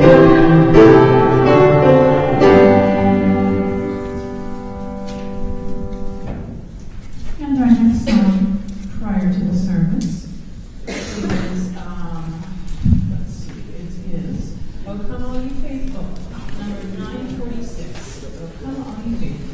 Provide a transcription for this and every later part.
And our next song prior to the service is, let's see, it is "O Come All Ye Faithful," number 946. "O Come All Ye Faithful."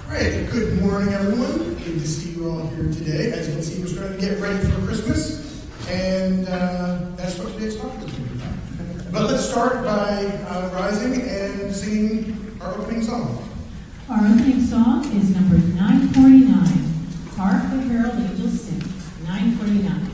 Great. Good morning, everyone. Good to see you all here today. As you can see, we're starting to get ready for Christmas, and that's what today's talk is going to be about. But let's start by rising and singing our opening song. Our opening song is number 949. "Hark the Herald Angels Sing." 949.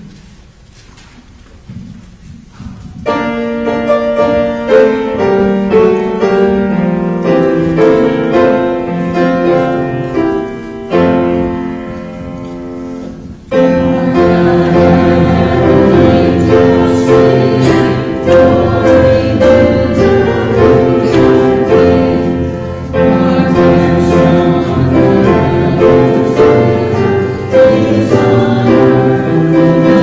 Thank you.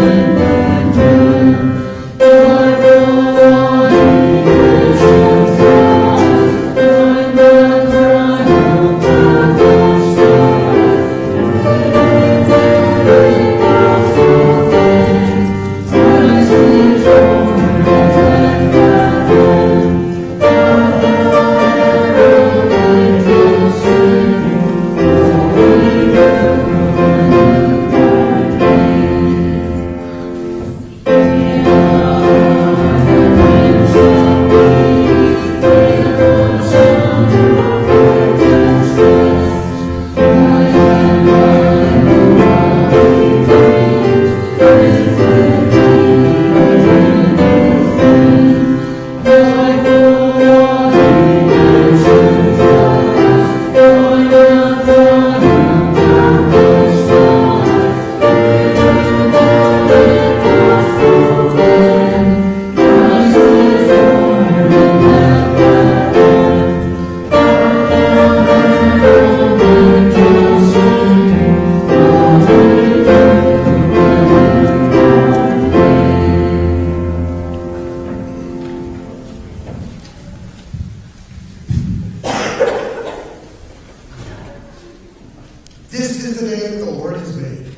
the day that the Lord has made.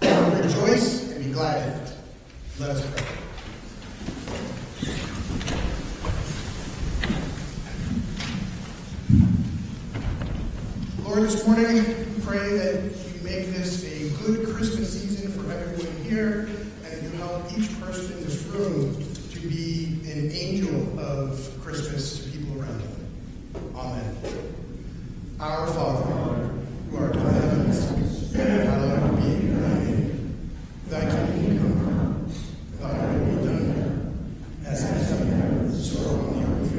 I will rejoice and be glad in it. Let us pray. Lord, this morning, we pray that you make this a good Christmas season for everyone here, and that you help each person in this room to be an angel of Christmas to people around them. Amen. Our Father, who art in the heavens, hallowed be thy name. Thy kingdom come, thy will be done, as in heaven, so on the earth.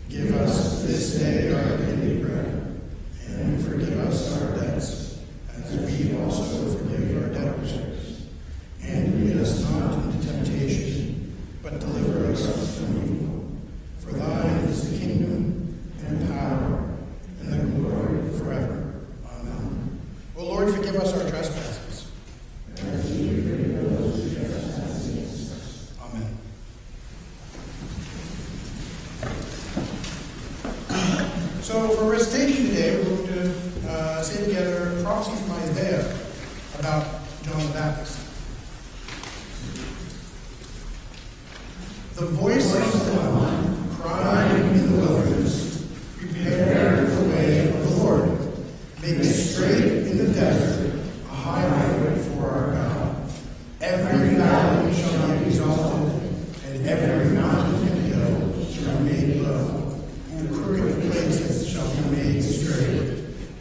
Give us this day our daily bread, and forgive us our debts, as we also forgive our debtors. And lead us not into temptation, but deliver us from evil. For thine is the kingdom, and power, and the glory forever. Amen. O Lord, forgive us our trespasses. As we forgive those who trespass against us. Amen. So for recitation today, we're going to say together a prophecy from Isaiah about John the Baptist. The voice of the one crying in the wilderness, prepare the way of the Lord. Make straight in the desert a highway for our God. Every valley shall be exalted, and every mountain and hill shall be made low. The crooked places shall be made straight,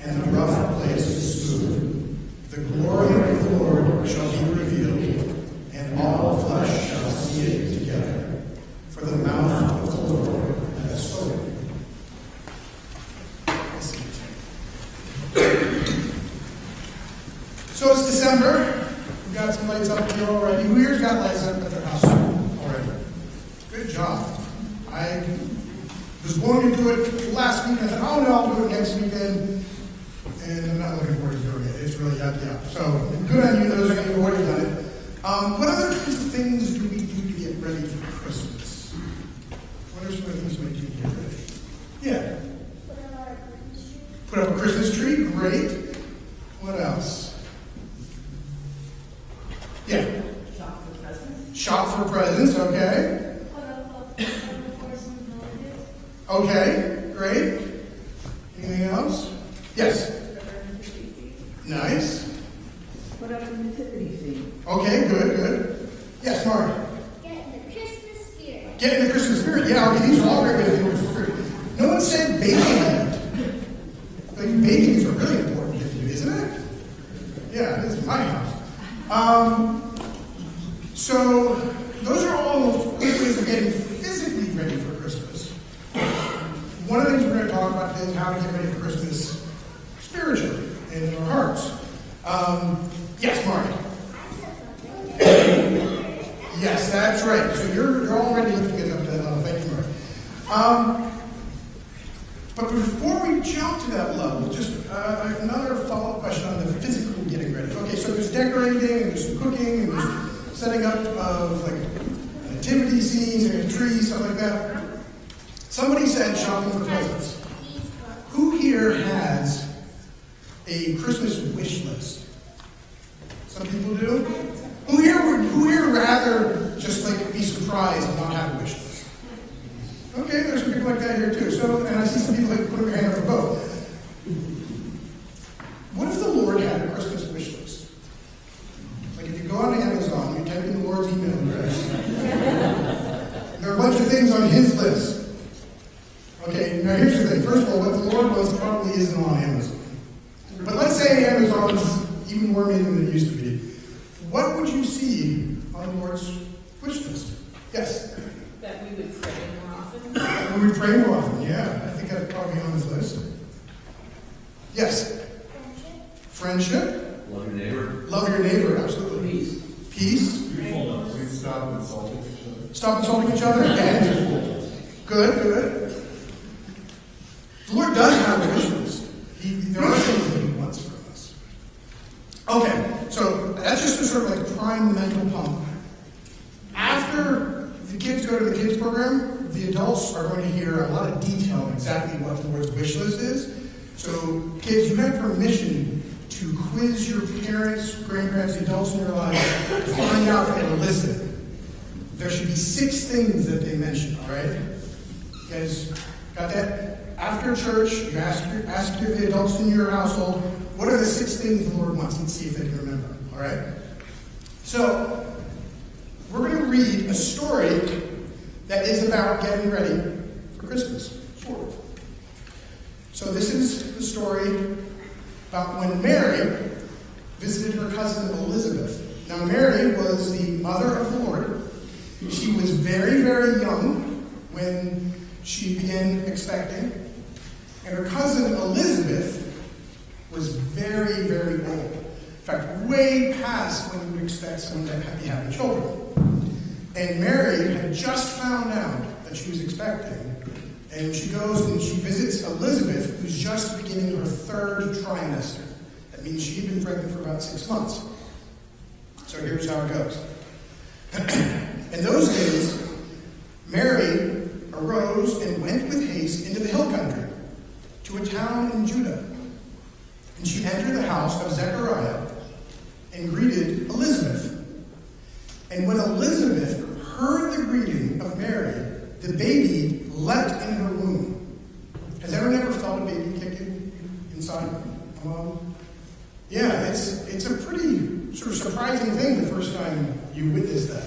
and the rough places smooth. The glory of the Lord shall be revealed, and all flesh shall see it together. For the mouth of the Lord has spoken. So it's December. We've got some lights up here already. Who here's got lights up at their house already? Good job. I was going to do it last week, and I thought, oh no, I'll do it next weekend. And I'm not looking forward to doing it. It's really yucky up. So good on you, those of you who've already done it. What other kinds of things do we do to get ready for Christmas? What are some of the things we do to get ready? Yeah. Put up a Christmas tree. Great. What else? Yeah. Shop for presents. Shop for presents, okay. Okay, great. Anything else? Yes. Nice. Put up a nativity scene. Okay, good. Yes, Mark. Get in the Christmas spirit. Get in the Christmas spirit. Yeah, okay, these are all great in the Christmas spirit. No one said baking yet. Like, baking is a really important thing to do, isn't it? Yeah, this is my house. So, those are all great ways of getting physically ready for Christmas. One of the things we're going to talk about today is how to get ready for Christmas spiritually and in our hearts. Yes, Mark. Yes, that's right. So you're already lifting it up to that level. Thank you, Mark. But before we jump to that level, just another follow-up question on the physical getting ready. Okay, so there's decorating, and there's some cooking, and there's setting up of like nativity scenes and a tree, stuff like that. Somebody said shopping for presents. Who here has a Christmas wish list? Some people do. Who here would rather just like be surprised and not have a wish list? Okay, there's some people like that here too. So, and I see some people like putting their hand up for both. What if the Lord had a Christmas wish list? Like if you go on Amazon, you type in the Lord's email address. There are a bunch of things on His list. Okay, now here's the thing. First of all, what the Lord wants probably isn't on Amazon. But let's say Amazon's even more amazing than it used to be. What would you see on the Lord's wish list? Yes? That we would pray more often. We would pray more often, yeah. I think that's probably on his list. Yes? Friendship. Love your neighbor. Love your neighbor, absolutely. Peace. Peace. Please stop insulting each other. Stop insulting each other again. Good. The Lord does have a wish list. There are things that He wants from us. Okay, so that's just a sort of like prime mental pump. After the kids go to the kids program, the adults are going to hear a lot of detail on exactly what the Lord's wish list is. So kids, you have permission to quiz your parents, grandparents, adults in your life to find out if they were listening, there should be 6 things that they mention, all right? You guys got that? After church, you ask the adults in your household, what are the 6 things the Lord wants? Let's see if they can remember, all right? So, we're going to read a story that is about getting ready for Christmas, sort of. So this is the story about when Mary visited her cousin Elizabeth. Now, Mary was the mother of the Lord. She was very, very young when she began expecting. And her cousin Elizabeth was very, very old. In fact, way past when you would expect someone to be having children. And Mary had just found out that she was expecting. And she goes and she visits Elizabeth, who's just beginning her 3rd trimester. That means she had been pregnant for about 6 months. So here's how it goes. In those days, Mary arose and went with haste into the hill country, to a town in Judah. And she entered the house of Zechariah and greeted Elizabeth. And when Elizabeth heard the greeting of Mary, the baby leapt in her womb. Has anyone ever felt a baby kicking inside a mom? Yeah, it's a pretty sort of surprising thing the first time you witness that.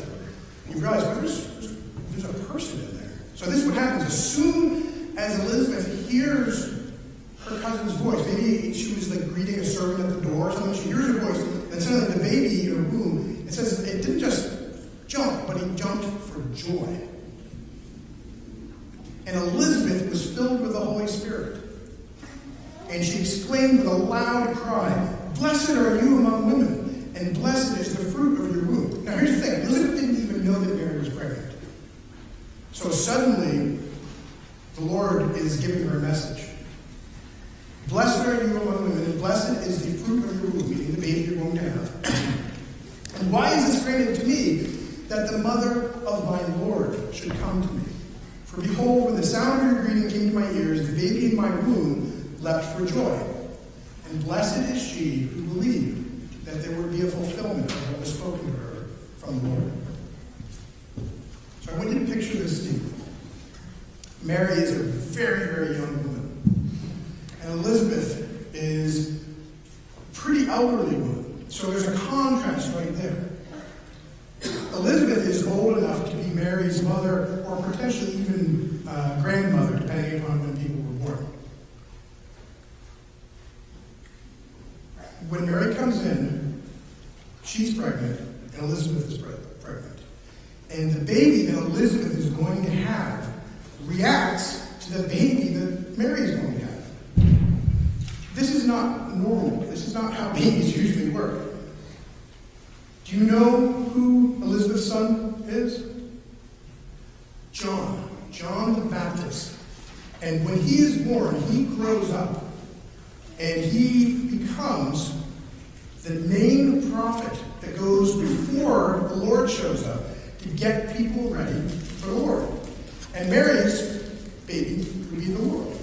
You realize, well, there's a person in there. So this is what happens. As soon as Elizabeth hears her cousin's voice, maybe she was like greeting a servant at the door or something, she hears her voice, and suddenly the baby in her womb, it says it didn't just jump, but he jumped for joy. And Elizabeth was filled with the Holy Spirit. And she exclaimed with a loud cry, "Blessed are you among women, and blessed is the fruit of your womb." Now here's the thing, Elizabeth didn't even know that Mary was pregnant. So suddenly, the Lord is giving her a message. Blessed are you among women, and blessed is the fruit of your womb, meaning the baby you're going to have. And why is this granted to me, that the mother of my Lord should come to me? For behold, when the sound of your greeting came to my ears, the baby in my womb leapt for joy. And blessed is she who believed that there would be a fulfillment of what was spoken to her from the Lord. So I want you to picture this scene. Mary is a very, very young woman. And Elizabeth is a pretty elderly woman. So there's a contrast right there. Elizabeth is old enough to be Mary's mother, or potentially even grandmother, depending upon when people were born. When Mary comes in, she's pregnant, and Elizabeth is pregnant. And the baby that Elizabeth is going to have reacts to the baby that Mary is going to have. This is not normal. This is not how babies usually work. Do you know who Elizabeth's son is? John the Baptist. And when he is born, he grows up, and he becomes the main prophet that goes before the Lord shows up to get people ready for the Lord. And Mary's baby would be the Lord.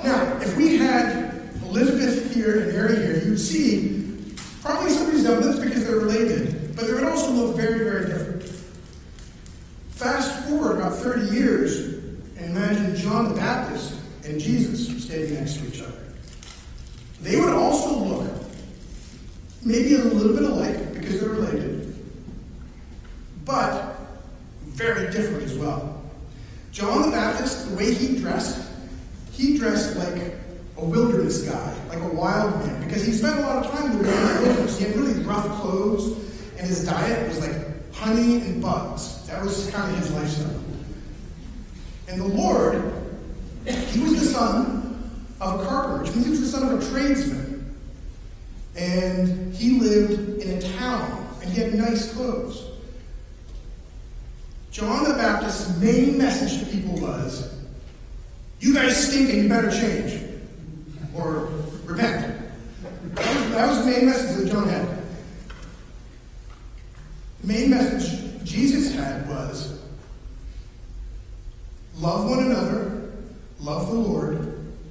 Now, if we had Elizabeth here and Mary here, you'd see probably some resemblance because they're related, but they would also look very, very different. Fast forward about 30 years, and imagine John the Baptist and Jesus standing next to each other. They would also look maybe a little bit alike because they're related, but very different as well. John the Baptist, the way he dressed like a wilderness guy, like a wild man, because he spent a lot of time in the wilderness. He had really rough clothes, and his diet was like honey and bugs. That was kind of his lifestyle. And the Lord, he was the son of a carpenter, which means he was the son of a tradesman. And he lived in a town, and he had nice clothes. John the Baptist's main message to people was, you guys stink and you better change. Or repent. That was the main message that John had. The main message Jesus had was, love one another, love the Lord,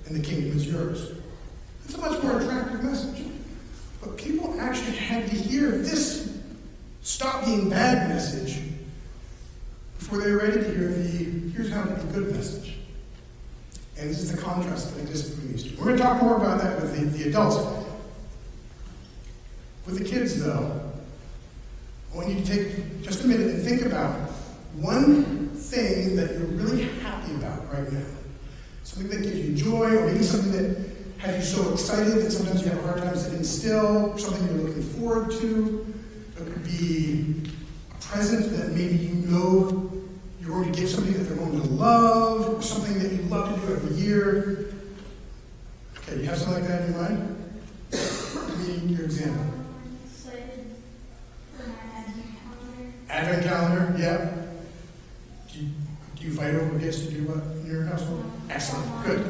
and the kingdom is yours. That's a much more attractive message. but people actually had to hear this stop being bad message before they were ready to hear the here's how to be good message. And this is the contrast that exists between these two. We're going to talk more about that with the adults. With the kids, though, I want you to take just a minute and think about one thing that you're really happy about right now. Something that gives you joy, or maybe something that has you so excited that sometimes you have a hard time sitting still, or something you're looking forward to. It could be a present that maybe you know you're going to give something that they're going to love, or something that you love to do every year. Okay, you have something like that in your mind? Give me your example. Excited for my advent calendar. Advent calendar, yeah. Do you fight over gifts to do what in your household? Excellent, good.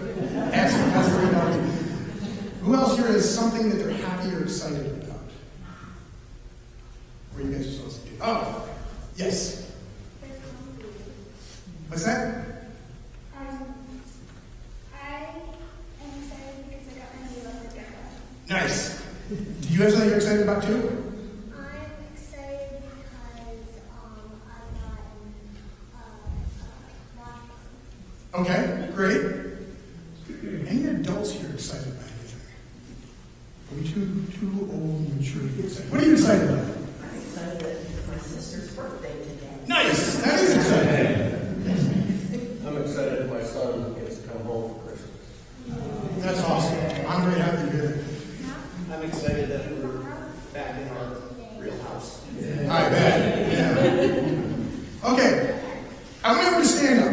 Excellent, that's the way about it. Who else here has something that they're happy or excited about? Where you guys are supposed to be? Oh, yes. What's that? I am excited because I got my new leather jacket. Nice. Do you have something you're excited about too? I'm excited because I got watch. Okay, great. Any adults here excited about anything? Are we too old and mature to be excited? What are you excited about? I'm excited that it's my sister's birthday today. Nice! That is exciting. I'm excited my son gets to come home for Christmas. That's awesome. I'm very happy to hear that. I'm excited that we're back in our real house. I bet. Yeah. Okay. I want everyone to stand up.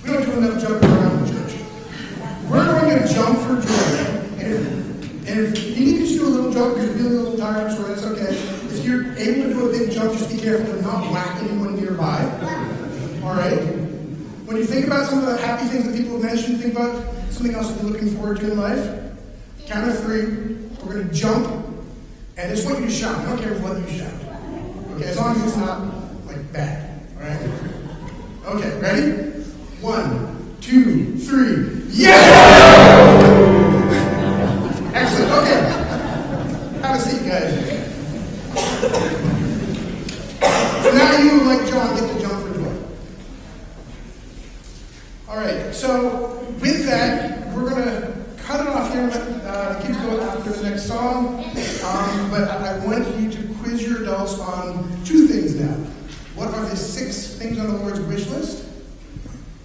We don't do enough jumping around in church. We're going to jump for joy. And if you need to just do a little jump because you're feeling a little tired, so that's okay. If you're able to do a big jump, just be careful to not whack anyone nearby. All right? When you think about some of the happy things that people have mentioned, think about something else that you're looking forward to in life. Count of 3. We're going to jump. And I just want you to shout. I don't care what you shout. Okay, as long as it's not, like, bad. All right? Okay, ready? 1, 2, 3. Yeah! Excellent. Okay. Have a seat, guys. So now you, like John, get to jump for joy. All right, so with that, we're going to cut it off here and let the kids go after the next song. But I want you to quiz your adults on 2 things now. What are the 6 things on the Lord's wish list?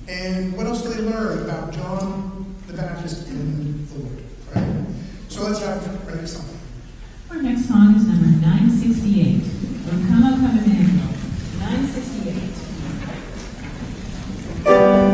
And what else do they learn about John the Baptist in the Lord? All right? So let's have our next song. Our next song is number 968. O Come, O Come, Emmanuel. 968. Thank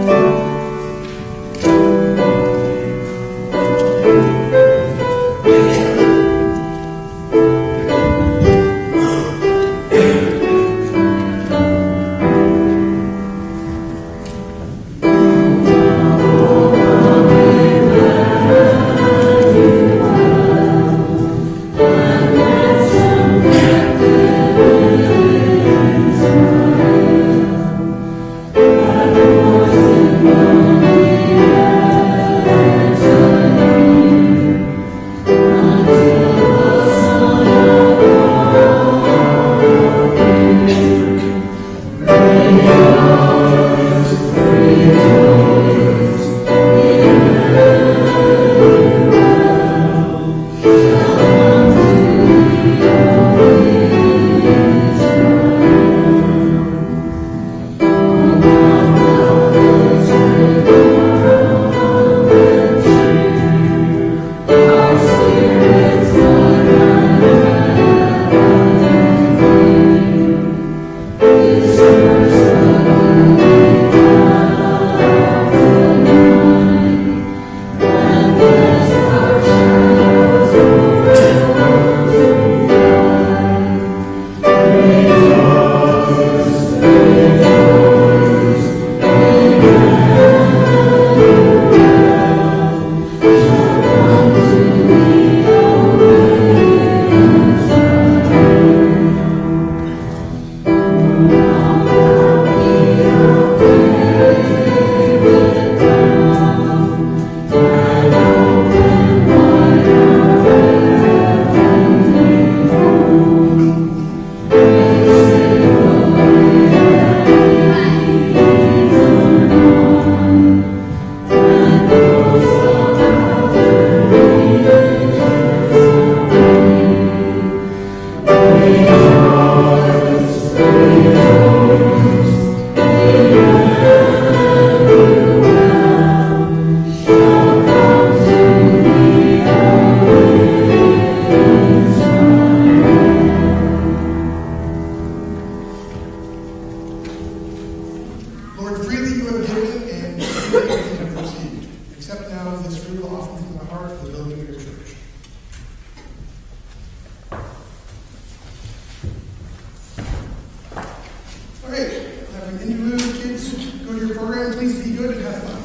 please be good and have fun.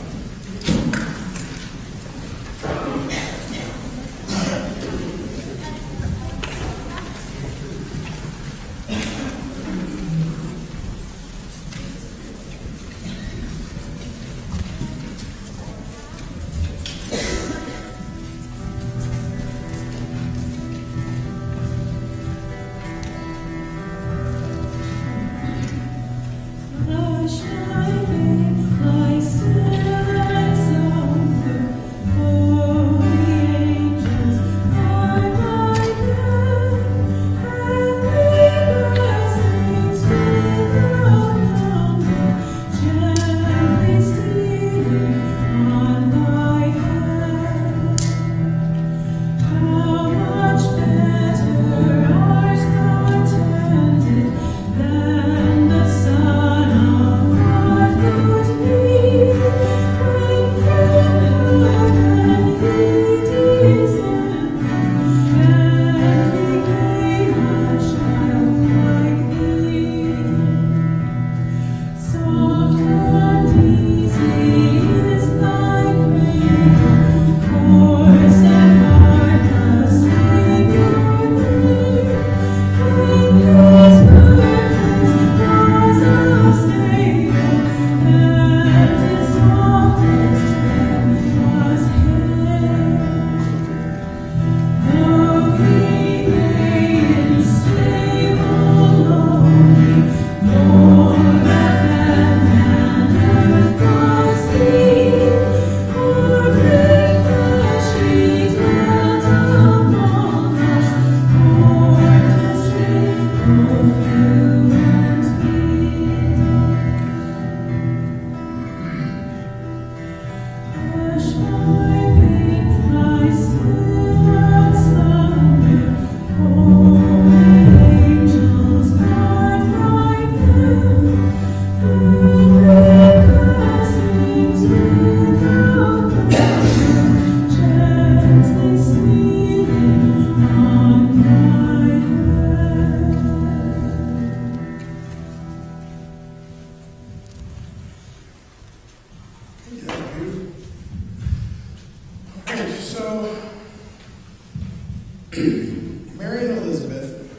Mary and Elizabeth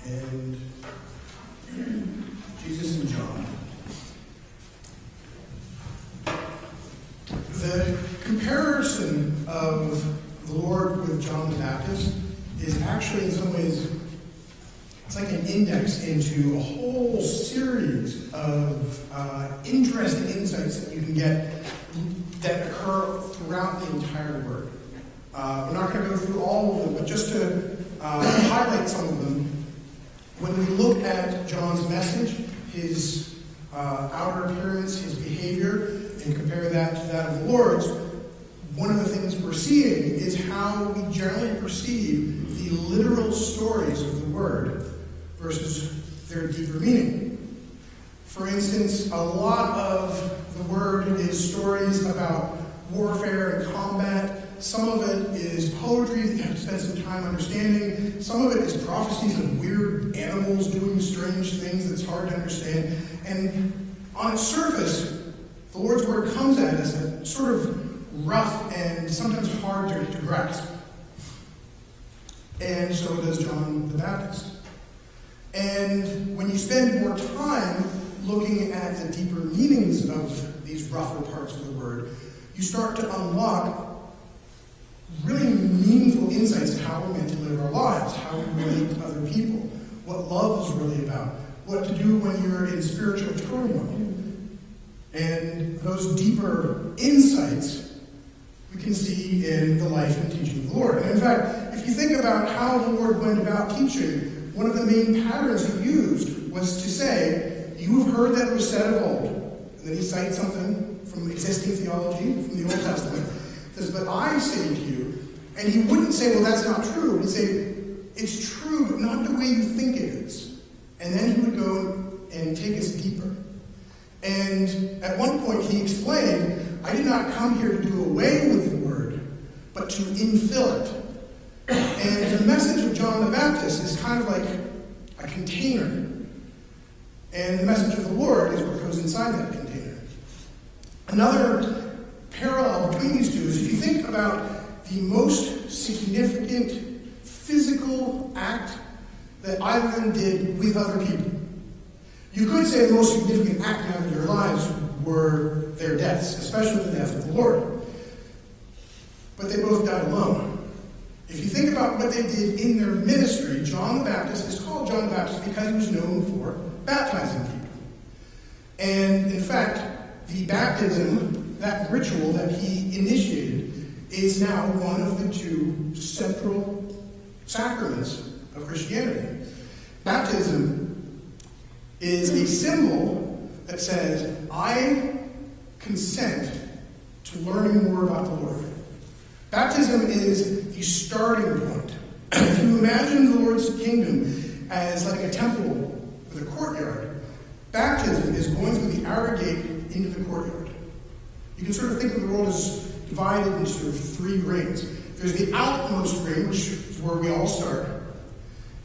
and Jesus and John. The comparison of the Lord with John the Baptist is actually in some ways, it's like an index into a whole series of interesting insights that you can get that occur throughout the entire Word. We're not going to go through all of them, but just to highlight some of them, when we look at John's message, his outer appearance, his behavior, and compare that to that of the Lord's, one of the things we're seeing is how we generally perceive the literal stories of the Word versus their deeper meaning. For instance, a lot of the Word is stories about warfare and combat. Some of it is poetry that you have to spend some time understanding. Some of it is prophecies of weird animals doing strange things that's hard to understand. And on its surface, the Lord's Word comes at us as sort of rough and sometimes hard to grasp. And so does John the Baptist. And when you spend more time looking at the deeper meanings of these rougher parts of the Word, you start to unlock really meaningful insights to how we're meant to live our lives, how we relate to other people, what love is really about, what to do when you're in spiritual turmoil. And those deeper insights we can see in the life and teaching of the Lord. And in fact, if you think about how the Lord went about teaching, one of the main patterns he used was to say, "You have heard that it was said of old." And then he cites something from existing theology, from the Old Testament. He says, "But I say to you," and he wouldn't say, "Well, that's not true." He'd say, "It's true, but not the way you think it is." And then he would go and take us deeper. And at one point he explained, "I did not come here to do away with the Word, but to infill it." And the message of John the Baptist is kind of like a container. And the message of the Lord is what goes inside that container. Another parallel between these two is if you think about the most significant physical act that either of them did with other people. You could say the most significant act in their lives were their deaths, especially the death of the Lord. But they both died alone. If you think about what they did in their ministry, John the Baptist is called John the Baptist because he was known for baptizing people. And in fact, the baptism, that ritual that he initiated, is now one of the two central sacraments of Christianity. Baptism is a symbol that says, I consent to learning more about the Lord. Baptism is the starting point. If you imagine the Lord's kingdom as like a temple with a courtyard, baptism is going through the outer gate into the courtyard. You can sort of think of the world as divided into sort of three rings. There's the outmost ring, which is where we all start.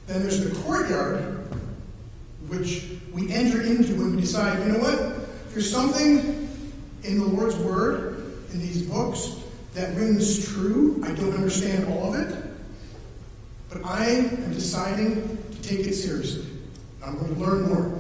Then there's the courtyard, which we enter into when we decide, you know what? There's something in the Lord's Word, in these books, that rings true. I don't understand all of it, but I am deciding to take it seriously. I'm going to learn more.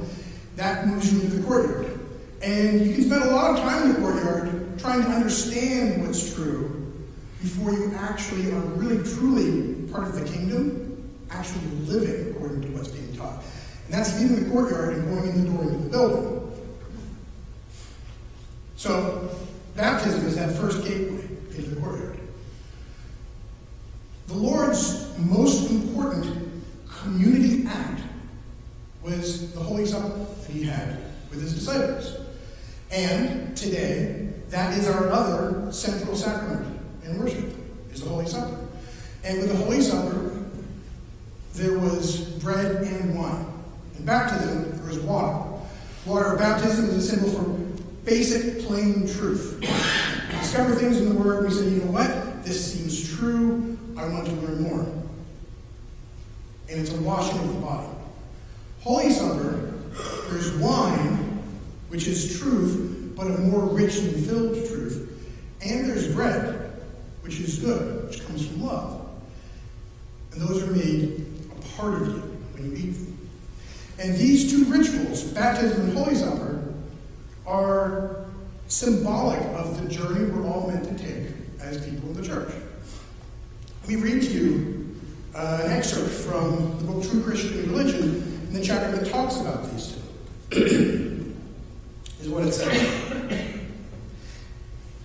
That moves you into the courtyard. And you can spend a lot of time in the courtyard trying to understand what's true before you actually are really, truly part of the kingdom, actually living according to what's being taught. And that's leaving the courtyard and going in the door into the building. So, baptism is that first gateway into the courtyard. The Lord's most important community act was the Holy Supper that he had with his disciples. And today, that is our other central sacrament in worship, is the Holy Supper. And with the Holy Supper, there was bread and wine. In baptism, there was water. Water of baptism is a symbol for basic, plain truth. We discover things in the Word, and we say, you know what? This seems true. I want to learn more. And it's a washing of the body. Holy Supper, there's wine, which is truth, but a more rich and filled truth. And there's bread, which is good, which comes from love. And those are made a part of you when you eat them. And these two rituals, baptism and Holy Supper, are symbolic of the journey we're all meant to take as people in the church. Let me read to you an excerpt from the book True Christian Religion, in the chapter that talks about these two. Is what it says.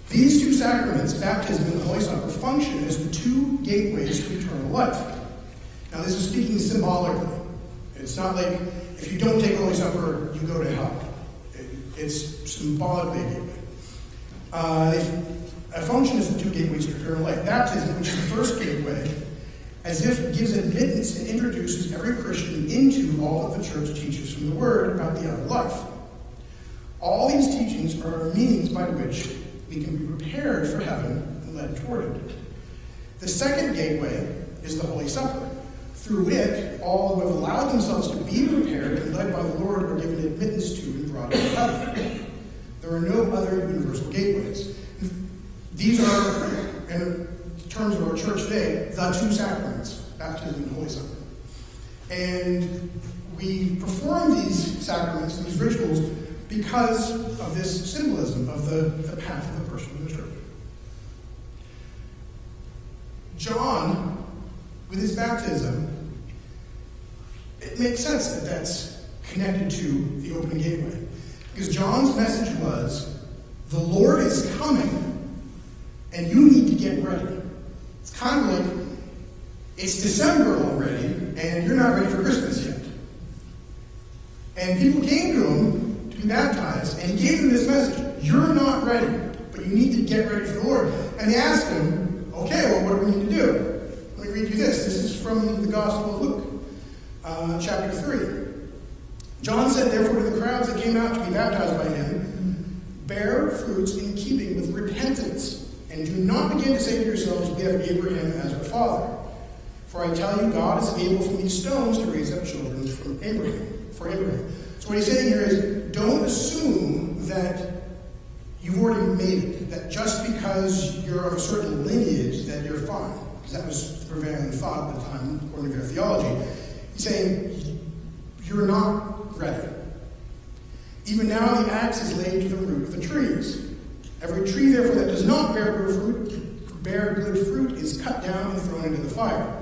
These two sacraments, baptism and the Holy Supper, function as the two gateways to eternal life. Now, this is speaking symbolically. It's not like if you don't take the Holy Supper, you go to hell. It's symbolically a gateway. A function is the two gateways to eternal life. Baptism, which is the first gateway, as if it gives admittance and introduces every Christian into all that the church teaches from the Word about the other life. All these teachings are means by which we can be prepared for heaven and led toward it. The second gateway is the Holy Supper. Through it, all who have allowed themselves to be prepared and led by the Lord are given admittance to and brought into heaven. There are no other universal gateways. These are, in terms of our church today, the two sacraments, baptism and Holy Supper. And we perform these sacraments, these rituals, because of this symbolism of the path of the person in the church. John, with his baptism, it makes sense that that's connected to the opening gateway. Because John's message was, the Lord is coming, and you need to get ready. It's kind of like, it's December already, and you're not ready for Christmas yet. And people came to him to be baptized, and he gave them this message. You're not ready, but you need to get ready for the Lord. And they asked him, okay, well, what do we need to do? Let me read you this. This is from the Gospel of Luke, chapter 3. John said, therefore, to the crowds that came out to be baptized by him, bear fruits in keeping with repentance, and do not begin to say to yourselves, we have Abraham as our father. For I tell you, God is able from these stones to raise up children for Abraham. So what he's saying here is, don't assume that you've already made it. That just because you're of a certain lineage, that you're fine. Because that was the prevailing thought at the time, according to their theology. He's saying, you're not ready. Even now the axe is laid to the root of the trees. Every tree, therefore, that does not bear good fruit is cut down and thrown into the fire.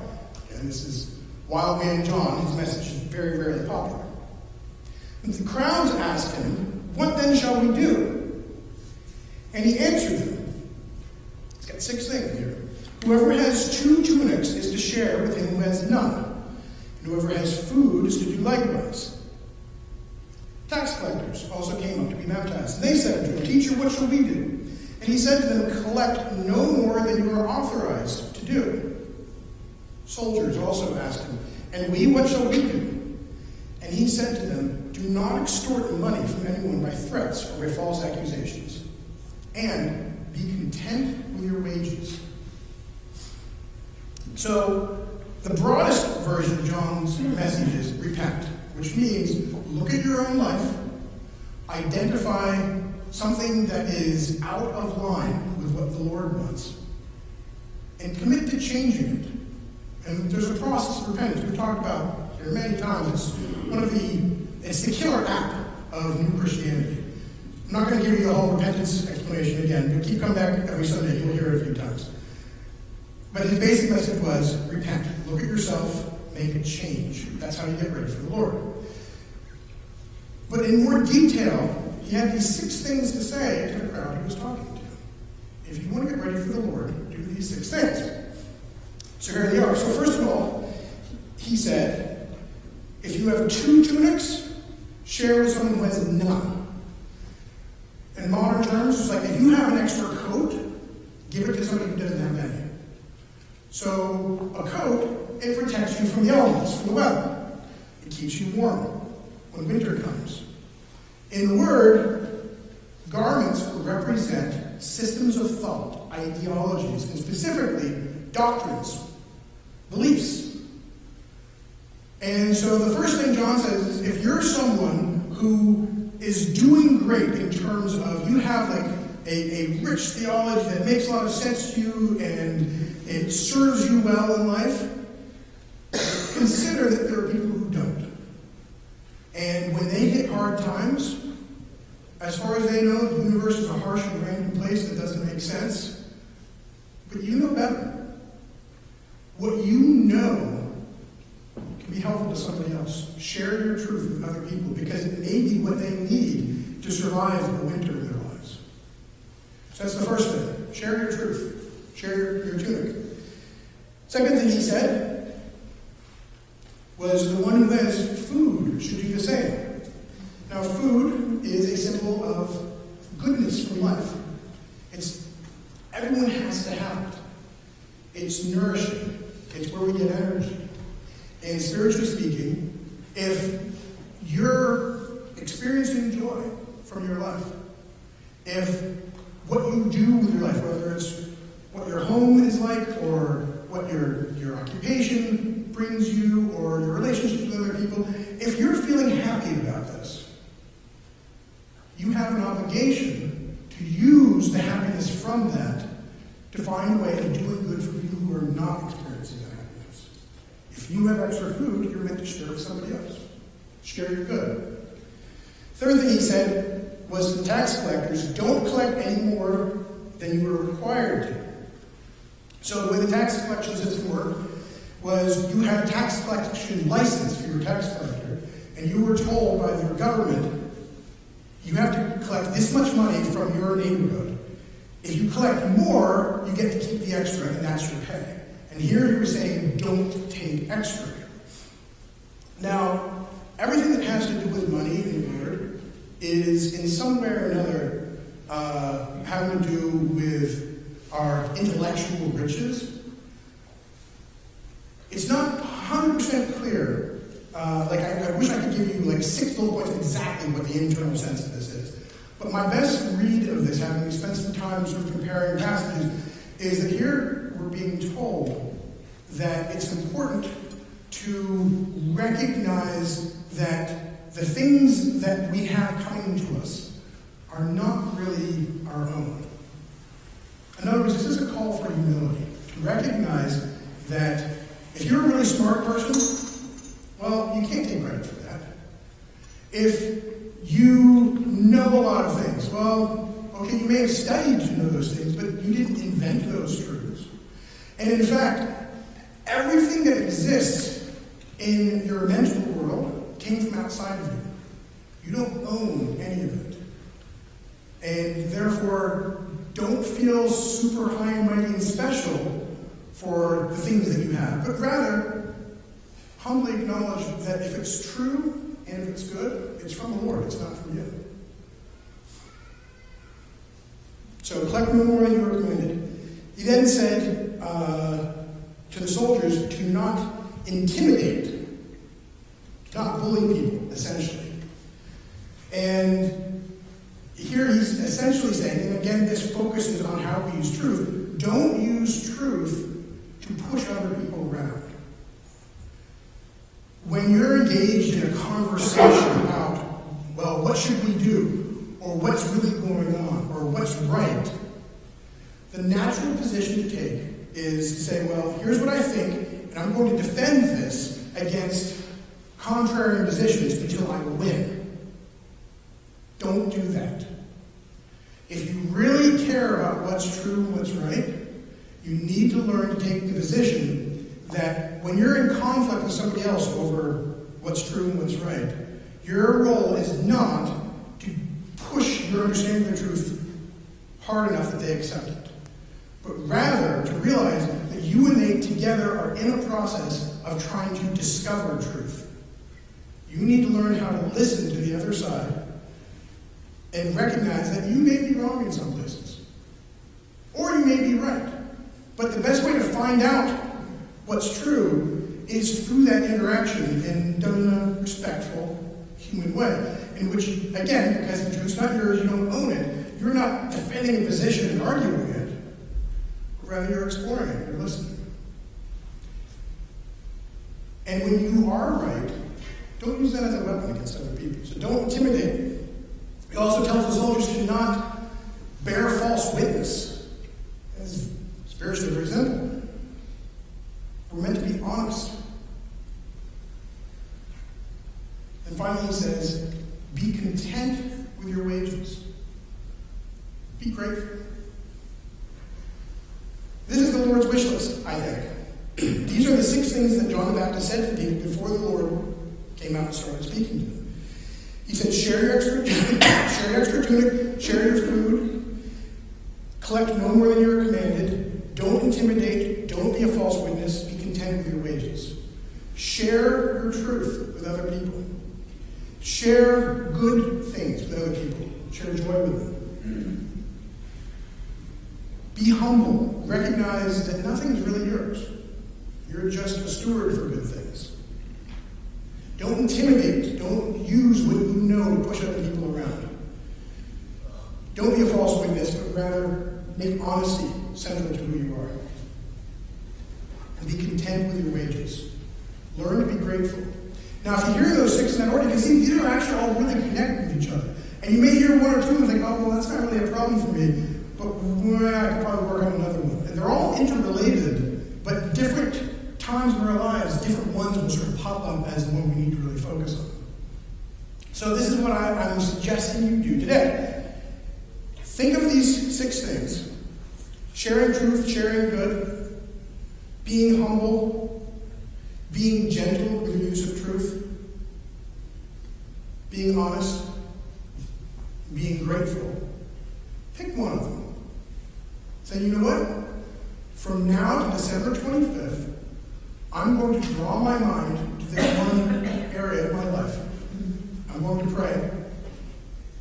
And this is Wild Man John. His message is very, very popular. And the crowds asked him, what then shall we do? And he answered them. He's got 6 things here. Whoever has 2 tunics is to share with him who has none. And whoever has food is to do likewise. Tax collectors also came up to be baptized. And they said to him, Teacher, what shall we do? And he said to them, collect no more than you are authorized to do. Soldiers also asked him, and we, what shall we do? And he said to them, do not extort money from anyone by threats or by false accusations. And be content with your wages. So, the broadest version of John's message is repent, which means look at your own life, identify something that is out of line with what the Lord wants, and commit to changing it. And there's a process of repentance. We've talked about here many times. It's the killer app of new Christianity. I'm not going to give you the whole repentance explanation again, but keep coming back every Sunday. You'll hear it a few times. But his basic message was repent. Look at yourself, make a change. That's how you get ready for the Lord. But in more detail, he had these 6 things to say to the crowd he was talking to. If you want to get ready for the Lord, do these 6 things. So here they are. So first of all, he said, if you have 2 tunics, share with someone who has none. In modern terms, it's like if you have an extra coat, give it to somebody who doesn't have any. So a coat, it protects you from the elements, from the weather. It keeps you warm when winter comes. In the Word, garments represent systems of thought, ideologies, and specifically doctrines, beliefs. And so the first thing John says is if you're someone who is doing great in terms of you have like a rich theology that makes a lot of sense to you and it serves you well in life, consider that there are people who don't. And when they hit hard times, as far as they know, the universe is a harsh and random place that doesn't make sense. But you know better. What you know can be helpful to somebody else. Share your truth with other people because it may be what they need to survive the winter in their lives. So that's the first thing. Share your truth. Share your tunic. Second thing he said was the one who has food should do the same. Now, food is a symbol of goodness from life. Everyone has to have it. It's nourishing. It's where we get energy. And spiritually speaking, if you're experiencing joy from your life, if what you do with your life, whether it's what your home is like or what your occupation brings you or your relationships with other people, if you're feeling happy about this, you have an obligation to use the happiness from that to find a way of doing good for people who are not experiencing that happiness. If you have extra food, you're meant to share with somebody else. Share your good. Third thing he said was to the tax collectors, don't collect any more than you are required to. So the way the tax collection system worked was you had a tax collection license for your tax collector, and you were told by your government, you have to collect this much money from your neighborhood. If you collect more, you get to keep the extra, and that's your pay. And here you were saying, don't take extra. Now, everything that has to do with money in the Word is in some way or another having to do with our intellectual riches. It's not 100% clear. I wish I could give you like 6 bullet points exactly what the internal sense of this is. But my best read of this, having spent some time sort of comparing passages, is that here we're being told that it's important to recognize that the things that we have coming to us are not really our own. In other words, this is a call for humility. To recognize that if you're a really smart person, well, you can't take credit for that. If you know a lot of things, well, okay, you may have studied to know those things, but you didn't invent those truths. And in fact, everything that exists in your mental world came from outside of you. You don't own any of it. And therefore, don't feel super high and mighty and special for the things that you have, but rather humbly acknowledge that if it's true and if it's good, it's from the Lord, it's not from you. So collect no more than you are commanded. He then said to the soldiers to not intimidate, to not bully people, essentially. And here he's essentially saying, and again this focuses on how we use truth, don't use truth to push other people around. When you're engaged in a conversation about, well, what should we do? Or what's really going on? Or what's right? The natural position to take is to say, well, here's what I think, and I'm going to defend this against contrary positions until I win. Don't do that. If you really care about what's true and what's right, you need to learn to take the position that when you're in conflict with somebody else over what's true and what's right, your role is not to push your understanding of the truth hard enough that they accept it, but rather to realize that you and they together are in a process of trying to discover truth. You need to learn how to listen to the other side and recognize that you may be wrong in some places, or you may be right. But the best way to find out what's true is through that interaction and done in a respectful, human way, in which, again, because the truth's not yours, you don't own it, you're not defending a position and arguing it, but rather you're exploring it, you're listening. And when you are right, don't use that as a weapon against other people. So don't intimidate. He also tells the soldiers to not bear false witness. It's spiritually very simple. We're meant to be honest. And finally he says, be content with your wages. Be grateful. This is the Lord's wish list, I think. These are the 6 things that John the Baptist said to people before the Lord came out and started speaking to them. He said, share your extra tunic, share your food, collect no more than you are commanded, don't intimidate, don't be a false witness, be content with your wages. Share your truth with other people. Share good things with other people. Share joy with them. Be humble. Recognize that nothing's really yours. You're just a steward for good things. Don't intimidate. Don't use what you know to push other people around. Don't be a false witness, but rather make honesty central to who you are. And be content with your wages. Learn to be grateful. Now, if you hear those 6 in that order, you can see these are actually all really connected with each other. And you may hear 1 or 2 and think, oh, well, that's not really a problem for me, but I could probably work on another one. And they're all interrelated, but different times in our lives, different ones will sort of pop up as the one we need to really focus on. So this is what I'm suggesting you do today. Think of these 6 things. Sharing truth, sharing good, being humble, being gentle with the use of truth, being honest, being grateful. Pick one of them. Say, you know what? From now to December 25th, I'm going to draw my mind to this one area of my life. I'm going to pray.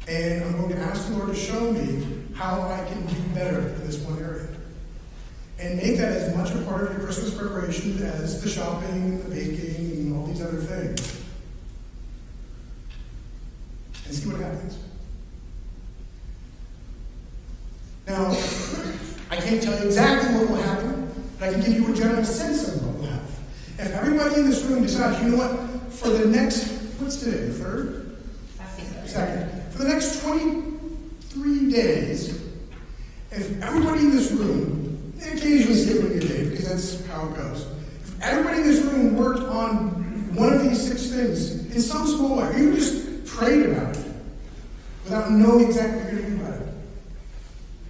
And I'm going to ask the Lord to show me how I can do better in this one area. And make that as much a part of your Christmas preparation as the shopping, the baking, and all these other things. And see what happens. Now, I can't tell you exactly what will happen, but I can give you a general sense of what will happen. If everybody in this room decides, you know what, for the next, what's today, the 3rd? 2nd. For the next 20 days, if everybody in this room, and occasionally skipping a day because that's how it goes, if everybody in this room worked on one of these 6 things in some small way, or even just prayed about it without knowing exactly what you're going to do about it,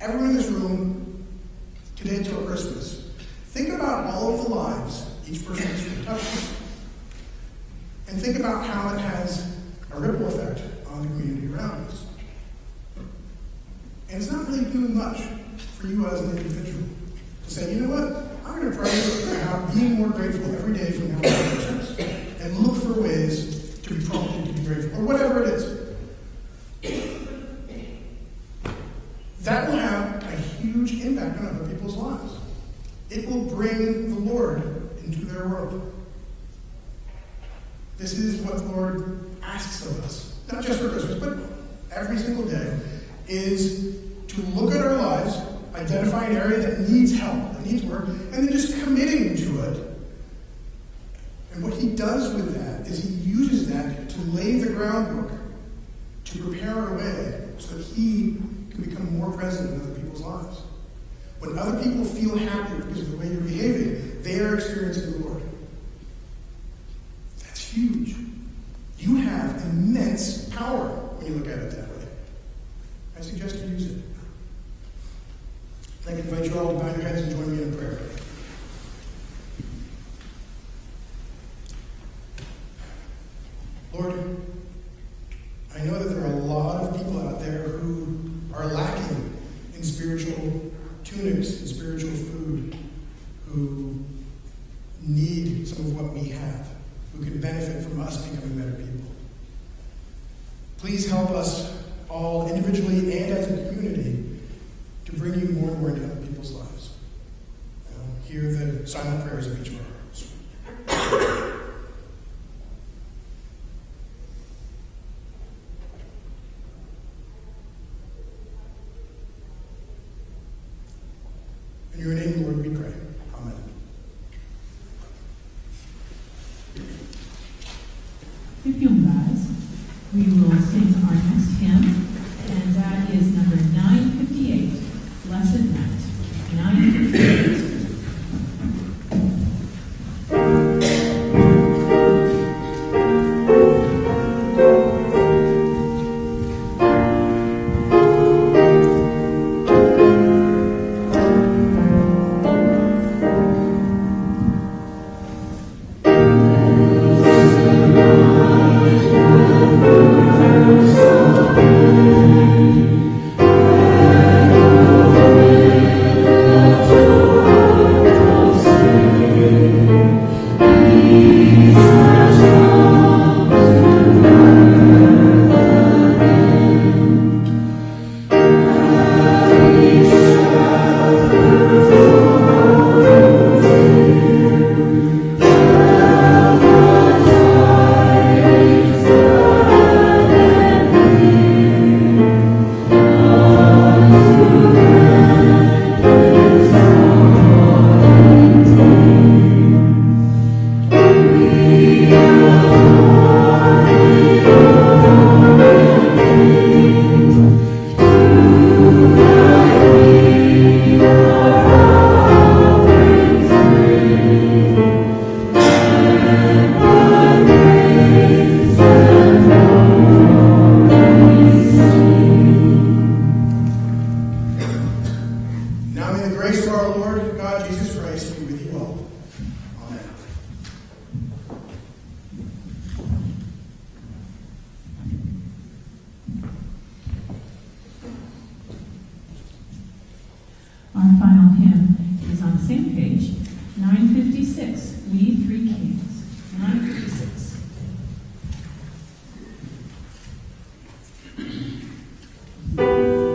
everyone in this room, today till Christmas, think about all of the lives each person has touched, and think about how it has a ripple effect on the community around us. And it's not really doing much for you as an individual to say, you know what, I'm going to pray about being more grateful every day from now on to Christmas, and look for ways to be prompted to be grateful, or whatever it is. That will have a huge impact on other people's lives. It will bring the Lord into their world. This is what the Lord asks of us, not just for Christmas, but every single day, is to look at our lives, identify an area that needs help, that needs work, and then just committing to it. And what he does with that is he uses that to lay the groundwork, to prepare our way, so that he can become more present in other people's lives. When other people feel happier because of the way you're behaving, they are experiencing the Lord. That's huge. You have immense power when you look at it that way. I suggest you use it. I invite you all to bow your heads and join me in prayer. Lord, I know that there are a lot of people out there who are lacking in spiritual tunics and spiritual food, who need some of what we have, who can benefit from us becoming better people. Please help us all individually and as a community to bring you more and more into other people's lives. Hear the silent prayers of each of our hearts. In your name, Lord, we pray. Amen. If you'll rise, we will sing our next hymn, and that is number 958, Blessed Night. 958. Our final hymn is on the same page, 956, We Three Kings. 956. Thank you.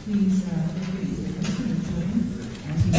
Please, feel free to listen and join as he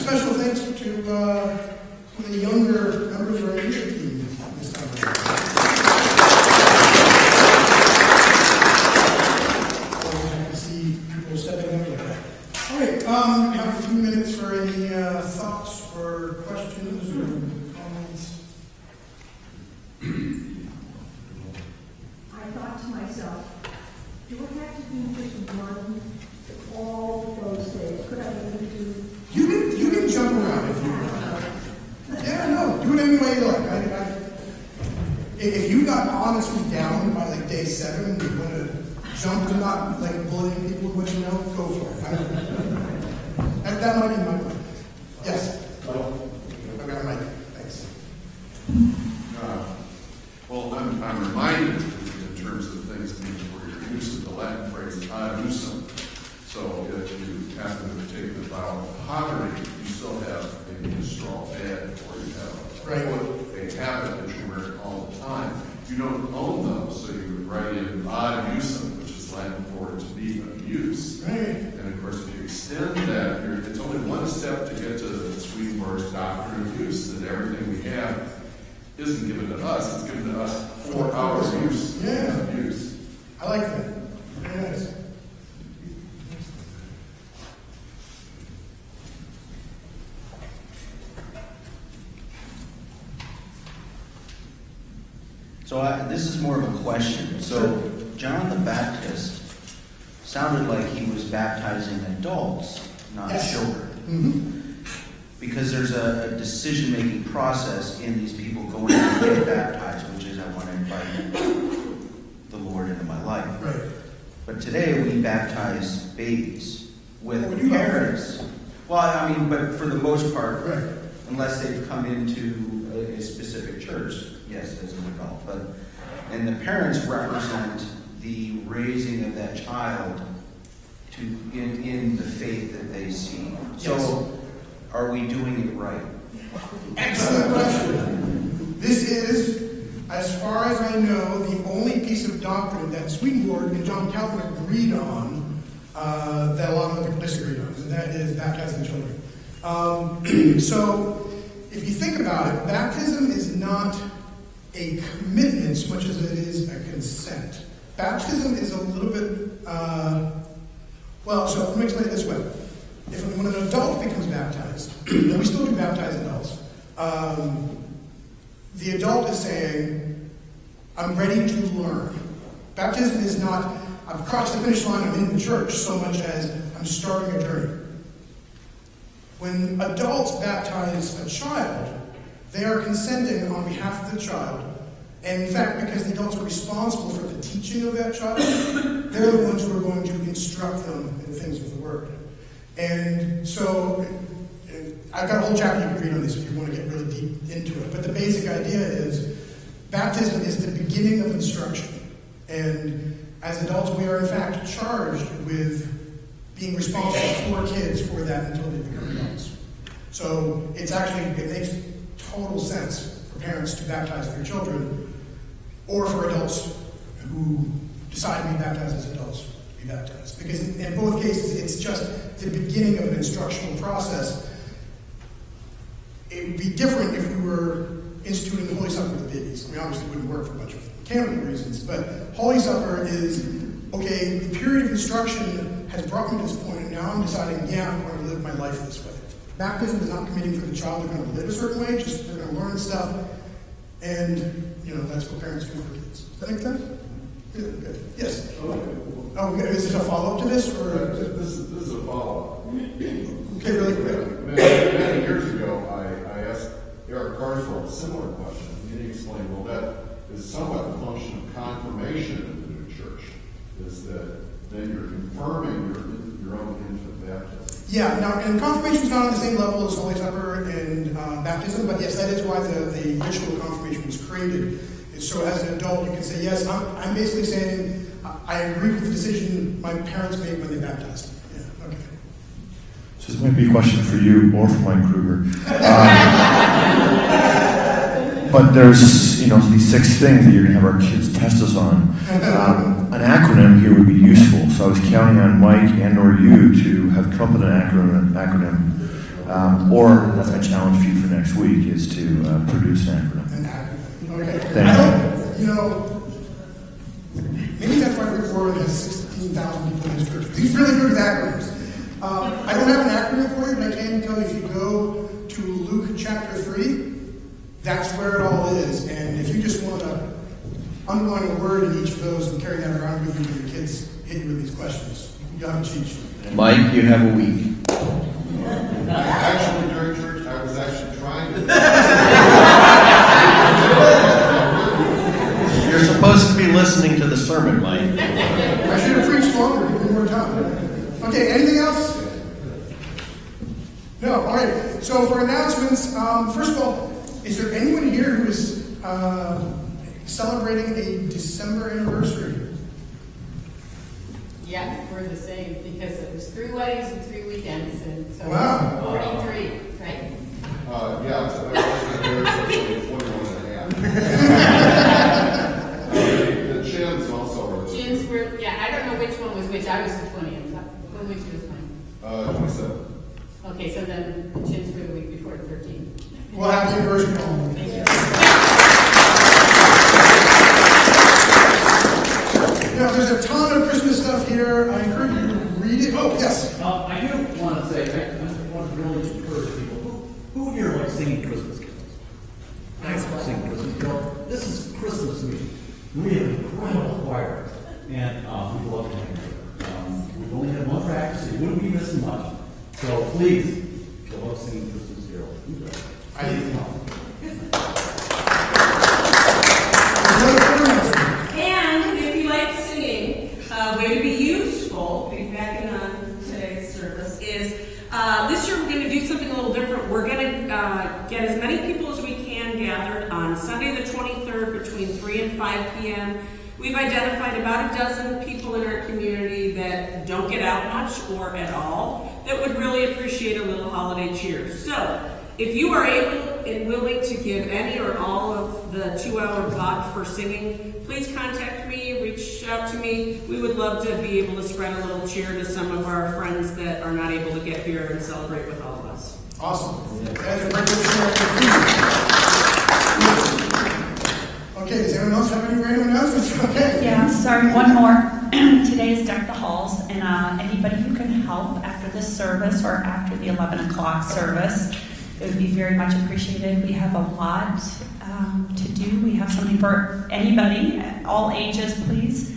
Special thanks to some of the younger members of our leadership team this time around. So happy to see people stepping up like that. All right, we have a few minutes for any thoughts or questions or comments. I thought to myself, do I have to do just one all those days? Could I maybe do? You can jump around if you want. Yeah, no, do it any way you like. If you got honestly down by like day 7 and you want to jump to not like bullying people with what you know, go for it. That might be my plan. Yes. I've got a mic. Thanks. Well, I'm reminded in terms of things where you're used to the Latin phrase ad usum. So if you happen to have taken a vow of poverty, you still have maybe a straw bed, or you have a habit that you wear all the time. You don't own those, so you would write in ad usum, which is Latin for to be of use. Right. And of course, if you extend that, it's only one step to get to Swedenborg's doctrine of use, that everything we have isn't given to us, it's given to us for our use. Yeah. Use. I like that. Very nice. So this is more of a question. So John the Baptist sounded like he was baptizing adults, not children. Mm-hmm. Because there's a decision-making process in these people going to get baptized, which is I want to invite the Lord into my life. Right. But today we baptize babies with Well, you have parents. Well, I mean, but for the most part, Right. unless they've come into a specific church, yes, as an adult. And the parents represent the raising of that child to in the faith that they see. So, Yes. are we doing it right? Excellent question. This is, as far as I know, the only piece of doctrine that Swedenborg and John Calvin agreed on that a lot of other people disagreed on, and that is baptizing children. So, if you think about it, baptism is not a commitment as much as it is a consent. Baptism is a little bit so let me explain it this way. When an adult becomes baptized, and we still do baptize adults, the adult is saying, I'm ready to learn. Baptism is not, I've crossed the finish line, I'm in the church, so much as I'm starting a journey. When adults baptize a child, they are consenting on behalf of the child. And in fact, because the adults are responsible for the teaching of that child, they're the ones who are going to instruct them in the things of the Word. And so, I've got a whole chapter you can read on this if you want to get really deep into it. But the basic idea is, baptism is the beginning of instruction. And as adults, we are in fact charged with being responsible for kids for that until they become adults. So it makes total sense for parents to baptize their children, or for adults who decide to be baptized as adults to be baptized. Because in both cases, it's just the beginning of an instructional process. It would be different if we were instituting the Holy Supper with babies. I mean, obviously it wouldn't work for a bunch of canonical reasons, but Holy Supper is, okay, the period of instruction has brought me to this point, and now I'm deciding, I'm going to live my life this way. Baptism is not committing for the child they're going to live a certain way, just they're going to learn stuff, and, that's what parents do for kids. Does that make sense? Good. Yes? Oh, is this a follow-up to this, or? This is a follow-up. Okay, really quick. Many years ago, I asked Eric Carswell a similar question, and he explained, well, that is somewhat a function of confirmation in the new church, is that then you're confirming your own infant baptism. Yeah, now, and confirmation is not on the same level as Holy Supper and baptism, but yes, that is why the ritual of confirmation was created. So as an adult, you can say, yes, I'm basically saying, I agree with the decision my parents made when they baptized me. Yeah, okay. So this might be a question for you or for Mike Kruger. But there's, these 6 things that you're going to have our kids test us on. An acronym here would be useful. So I was counting on Mike and/or you to have come up with an acronym. Or that's my challenge for you for next week is to produce an acronym. An acronym. Okay. Thank you. Maybe that's why Rick Warren has 16,000 people in his church. He's really good with acronyms. I don't have an acronym for you, but I can tell you if you go to Luke chapter 3, that's where it all is. And if you just want to underline a word in each of those and carry that around with you when your kids hit you with these questions, you have a cheat sheet. Mike, you have a week. Actually, during church, I was actually trying to... You're supposed to be listening to the sermon, Mike. I should have preached longer, give me more time. Okay, anything else? No, all right. So for announcements, first of all, is there anyone here who is celebrating a December anniversary? Yeah, we're the same, because it was 3 weddings and 3 weekends, and so Wow. 43, right? Yeah, so that was 21 and a half. The chins also are... Chins were, I don't know which one was which. I was the 20th. When which was mine? 27. Okay, so then the chins were the week before 13. Well, happy anniversary, Paul. Thank you. Now, there's a ton of Christmas stuff here. I encourage you to read it. Oh, yes. I do want to say, I want to really encourage people. Who here likes singing Christmas carols? I love singing Christmas carols. This is Christmas week. We have an incredible choir, and we love it. We've only had one practice, so you wouldn't be missing much. So please, if you love singing Christmas carols, please come. And if you like singing, way to be useful, back in today's service, is this year we're going to do something a little different. We're going to get as many people as we can gathered on Sunday the 23rd between 3 and 5 p.m. We've identified about a dozen people in our community that don't get out much or at all that would really appreciate a little holiday cheer. So, if you are able and willing to give any or all of the 2-hour block for singing, please contact me, reach out to me. We would love to be able to spread a little cheer to some of our friends that are not able to get here and celebrate with all of us. Awesome. Okay, does anyone else have any random announcements? Okay. Yeah, sorry, one more. Today is Deck the Hall help after this service or after the 11 o'clock service, it would be very much appreciated. We have a lot to do. We have something for anybody, all ages, please.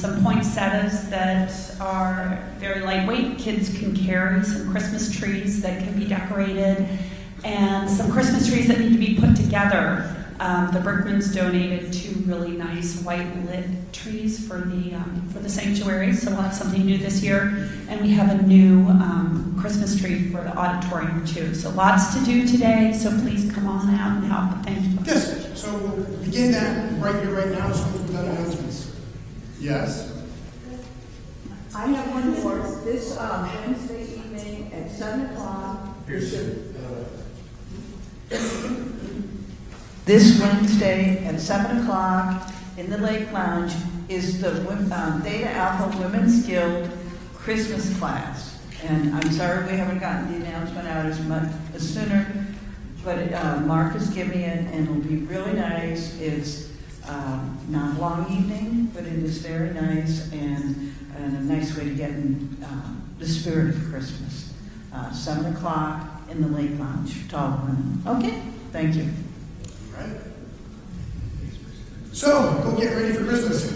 Some poinsettias that are very lightweight. Kids can carry some Christmas trees that can be decorated, and some Christmas trees that need to be put together. The Brickmans donated 2 really nice white lit trees for the sanctuary, so we'll have something new this year. And we have a new Christmas tree for the auditorium too. So lots to do today, so please come on out and help. Thank you. Yes, so we'll begin that right here, right now, so we've done announcements. Yes? I have one more. This Wednesday evening at 7 o'clock. This Wednesday at 7 o'clock in the Lake Lounge is the Theta Alpha Women's Guild Christmas class. And I'm sorry we haven't gotten the announcement out as sooner, but Mark has given me it, and it'll be really nice. It's not a long evening, but it is very nice and a nice way to get in the spirit of Christmas. 7 o'clock in the Lake Lounge, to all women. Okay, thank you. All right. So, go get ready for Christmas.